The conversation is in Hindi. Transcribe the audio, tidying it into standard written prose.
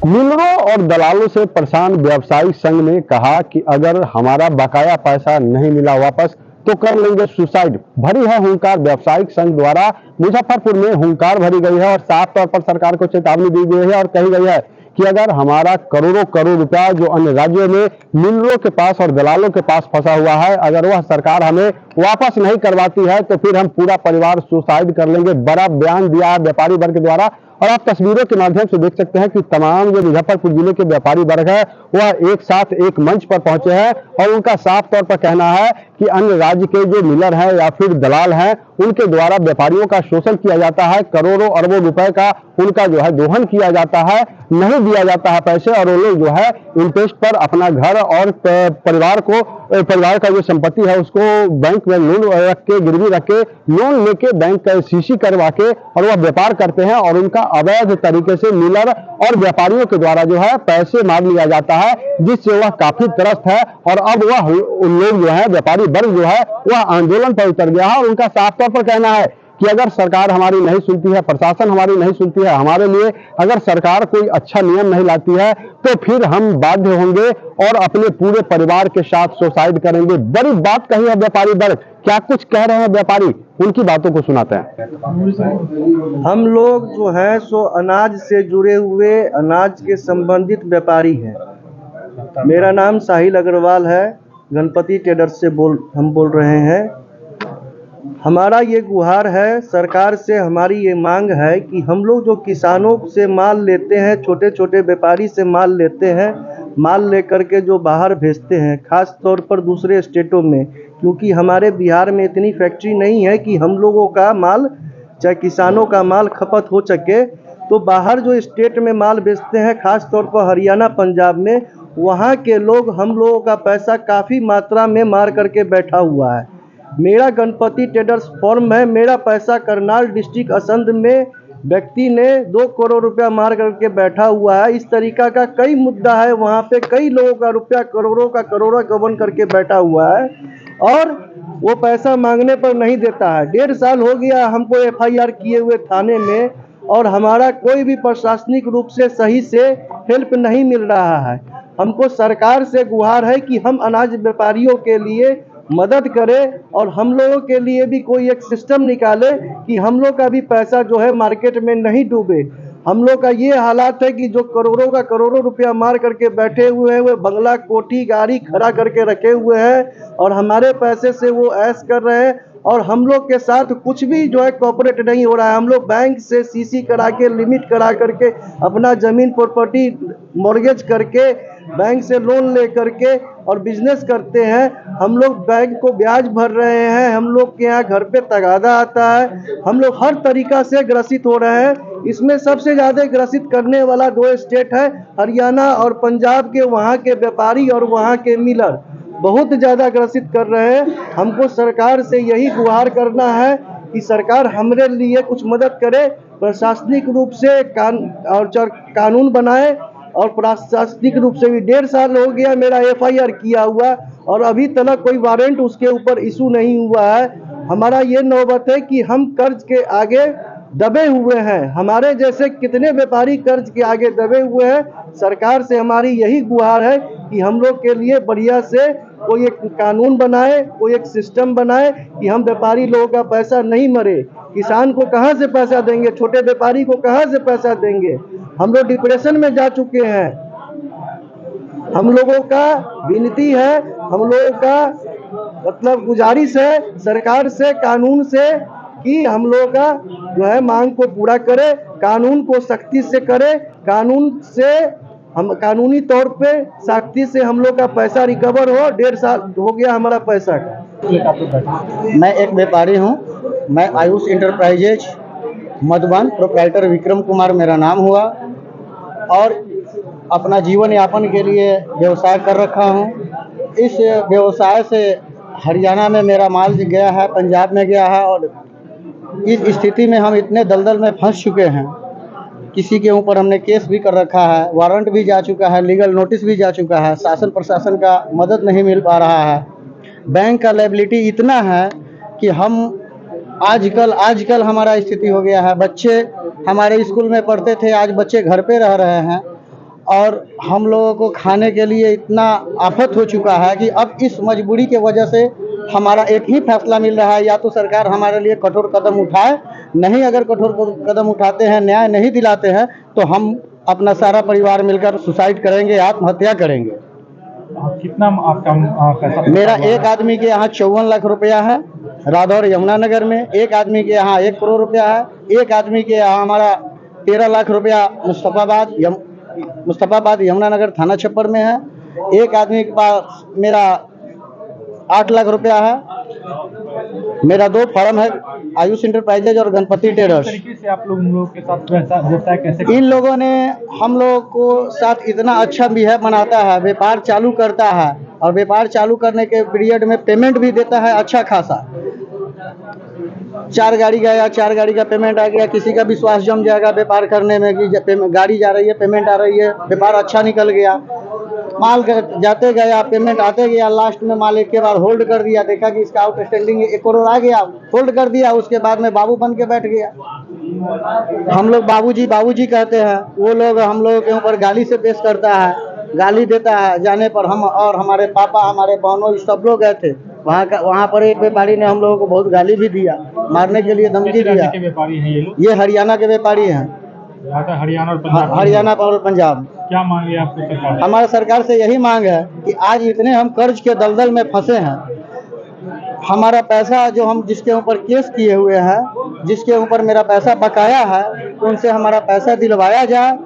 मिलरों और दलालों से परेशान व्यवसायिक संघ ने कहा कि अगर हमारा बकाया पैसा नहीं मिला वापस तो कर लेंगे सुसाइड। भरी है हुंकार। व्यवसायिक संघ द्वारा मुजफ्फरपुर में हुंकार भरी गई है और साफ तौर पर सरकार को चेतावनी दी गई है और कही गई है कि अगर हमारा करोड़ों करोड़ रुपया जो अन्य राज्यों में मिलरों के पास और दलालों के पास फंसा हुआ है, अगर वह सरकार हमें वापस नहीं करवाती है तो फिर हम पूरा परिवार सुसाइड कर लेंगे। बड़ा बयान दिया है व्यापारी वर्ग द्वारा और आप तस्वीरों के माध्यम से देख सकते हैं कि तमाम जो मुजफ्फरपुर जिले के व्यापारी वर्ग है वह एक साथ एक मंच पर पहुंचे हैं और उनका साफ तौर पर कहना है कि अन्य राज्य के जो मिलर हैं या फिर दलाल हैं उनके द्वारा व्यापारियों का शोषण किया जाता है, करोड़ों अरबों रुपए का उनका जो है दोहन किया जाता है, नहीं दिया जाता है पैसे और वो लोग जो है इंटरेस्ट पर अपना घर और परिवार का जो संपत्ति है उसको बैंक में लोन रख के गिरवी रख के लोन लेके बैंक का सीसी करवा के और वह व्यापार करते हैं और उनका अवैध तरीके से मिलर और व्यापारियों के द्वारा जो है पैसे मार लिया जाता है, जिससे वह काफी त्रस्त है और अब वह लोग जो है व्यापारी वर्ग जो है वह आंदोलन पर उतर गया है और उनका साफ तौर पर कहना है कि अगर सरकार हमारी नहीं सुनती है, प्रशासन हमारी नहीं सुनती है, हमारे लिए अगर सरकार कोई अच्छा नियम नहीं लाती है तो फिर हम बाध्य होंगे और अपने पूरे परिवार के साथ सुसाइड करेंगे। बड़ी बात कही है व्यापारी वर्ग। क्या कुछ कह रहे हैं व्यापारी, उनकी बातों को सुनाते हैं। हम लोग जो है सो अनाज से जुड़े हुए अनाज के संबंधित व्यापारी हैं। मेरा नाम साहिल अग्रवाल है, गणपति ट्रेडर्स से हम बोल रहे हैं। हमारा ये गुहार है सरकार से, हमारी ये मांग है कि हम लोग जो किसानों से माल लेते हैं, छोटे छोटे व्यापारी से माल लेते हैं, माल लेकर के जो बाहर भेजते हैं, खास तौर पर दूसरे स्टेटों में, क्योंकि हमारे बिहार में इतनी फैक्ट्री नहीं है कि हम लोगों का माल, चाहे किसानों का माल खपत हो सके, तो बाहर जो स्टेट में माल बेचते हैं, खास तौर पर हरियाणा पंजाब में, वहाँ के लोग हम लोगों का पैसा काफ़ी मात्रा में मार करके बैठा हुआ है। मेरा गणपति ट्रेडर्स फॉर्म है, मेरा पैसा करनाल डिस्ट्रिक्ट असंध में व्यक्ति ने 2 करोड़ रुपया मार करके बैठा हुआ है। इस तरीका का कई मुद्दा है, वहाँ पे कई लोगों का रुपया करोड़ों का करोड़ों गबन करके बैठा हुआ है और वो पैसा मांगने पर नहीं देता है। 1.5 साल हो गया हमको FIR किए हुए थाने में और हमारा कोई भी प्रशासनिक रूप से सही से हेल्प नहीं मिल रहा है। हमको सरकार से गुहार है कि हम अनाज व्यापारियों के लिए मदद करें और हम लोगों के लिए भी कोई एक सिस्टम निकाले कि हम लोग का भी पैसा जो है मार्केट में नहीं डूबे। हम लोग का ये हालात है कि जो करोड़ों का करोड़ों रुपया मार करके बैठे हुए हैं, वो बंगला कोठी गाड़ी खड़ा करके रखे हुए हैं और हमारे पैसे से वो ऐश कर रहे हैं और हम लोग के साथ कुछ भी जो है कोऑपरेट नहीं हो रहा है। हम लोग बैंक से CC करा के, लिमिट करा करके, अपना ज़मीन प्रॉपर्टी मॉर्गेज करके, बैंक से लोन ले करके और बिजनेस करते हैं। हम लोग बैंक को ब्याज भर रहे हैं, हम लोग के यहाँ घर पे तगादा आता है, हम लोग हर तरीका से ग्रसित हो रहे हैं। इसमें सबसे ज़्यादा ग्रसित करने वाला 2 स्टेट है, हरियाणा और पंजाब के। वहाँ के व्यापारी और वहाँ के मिलर बहुत ज़्यादा ग्रसित कर रहे हैं। हमको सरकार से यही गुहार करना है कि सरकार हमारे लिए कुछ मदद करे, प्रशासनिक रूप से कानून बनाए और प्रशासनिक रूप से भी 1.5 साल हो गया मेरा FIR किया हुआ और अभी तक कोई वारंट उसके ऊपर इशू नहीं हुआ है। हमारा ये नौबत है कि हम कर्ज के आगे दबे हुए हैं, हमारे जैसे कितने व्यापारी कर्ज के आगे दबे हुए हैं। सरकार से हमारी यही गुहार है कि हम लोग के लिए बढ़िया से कोई एक कानून बनाए, कोई एक सिस्टम बनाए कि हम व्यापारी लोगों का पैसा नहीं मरे। किसान को कहाँ से पैसा देंगे, छोटे व्यापारी को कहाँ से पैसा देंगे। हम लोग डिप्रेशन में जा चुके हैं। हम लोगों का विनती है, हम लोगों का मतलब गुजारिश है सरकार से, कानून से, कि हम लोगों का जो है मांग को पूरा करे, कानून को सख्ती से करे, कानून से हम कानूनी तौर पे सख्ती से हम लोग का पैसा रिकवर हो। 1.5 साल हो गया हमारा पैसा का। मैं एक व्यापारी हूँ, मैं आयुष इंटरप्राइजेज मधुबन प्रोप्राइटर विक्रम कुमार मेरा नाम हुआ और अपना जीवन यापन के लिए व्यवसाय कर रखा हूँ। इस व्यवसाय से हरियाणा में मेरा माल गया है, पंजाब में गया है और इस स्थिति में हम इतने दलदल में फंस चुके हैं। किसी के ऊपर हमने केस भी कर रखा है, वारंट भी जा चुका है, लीगल नोटिस भी जा चुका है, शासन प्रशासन का मदद नहीं मिल पा रहा है। बैंक का लायबिलिटी इतना है कि हम आजकल हमारा स्थिति हो गया है, बच्चे हमारे स्कूल में पढ़ते थे, आज बच्चे घर पे रह रहे हैं और हम लोगों को खाने के लिए इतना आफत हो चुका है कि अब इस मजबूरी के वजह से हमारा एक ही फैसला मिल रहा है, या तो सरकार हमारे लिए कठोर कदम उठाए, नहीं अगर कठोर कदम उठाते हैं, न्याय नहीं दिलाते हैं, तो हम अपना सारा परिवार मिलकर सुसाइड करेंगे, आत्महत्या करेंगे। कितना आपका पैसा? मेरा एक आदमी के यहाँ 54 लाख रुपया है राधौर यमुनानगर में, एक आदमी के यहाँ 1 करोड़ रुपया है, एक आदमी के यहाँ हमारा 13 लाख रुपया मुस्तफाबाद यमुनानगर थाना छप्पर में है, एक आदमी के पास मेरा 8 लाख रुपया है। मेरा 2 फर्म है, आयुष इंटरप्राइजेज और गणपति ट्रेडर्स। तरीके से आप लोगों के साथ व्यवसाय कैसे? इन लोगों ने हम लोग को साथ इतना अच्छा बिहेव बनाता है, व्यापार चालू करता है, और व्यापार चालू करने के पीरियड में पेमेंट भी देता है अच्छा खासा। 4 गाड़ी गया, 4 गाड़ी का पेमेंट आ गया, किसी का विश्वास जम जाएगा व्यापार करने में कि गाड़ी जा रही है, पेमेंट आ रही है, व्यापार अच्छा निकल गया, माल जाते गया, पेमेंट आते गया, लास्ट में माल एक के बाद होल्ड कर दिया, देखा कि इसका आउटस्टैंडिंग 1 करोड़ आ गया, होल्ड कर दिया, उसके बाद में बाबू बन के बैठ गया। हम लोग बाबूजी कहते हैं, वो लोग हम लोगों के ऊपर गाली से पेश करता है, गाली देता है। जाने पर हम और हमारे पापा, हमारे बहनों, सब लोग गए थे वहाँ पर। एक व्यापारी ने हम लोगों को बहुत गाली भी दिया, मारने के लिए धमकी दिया। के व्यापारी हैं ये लोग? ये हरियाणा के व्यापारी हैं, हरियाणा और पंजाब। हरियाणा और पंजाब। क्या मांग है आपको सरकार? हमारे सरकार से यही मांग है कि आज इतने हम कर्ज के दलदल में फंसे हैं, हमारा पैसा जो हम जिसके ऊपर केस किए हुए हैं, जिसके ऊपर मेरा पैसा बकाया है, उनसे हमारा पैसा दिलवाया जाए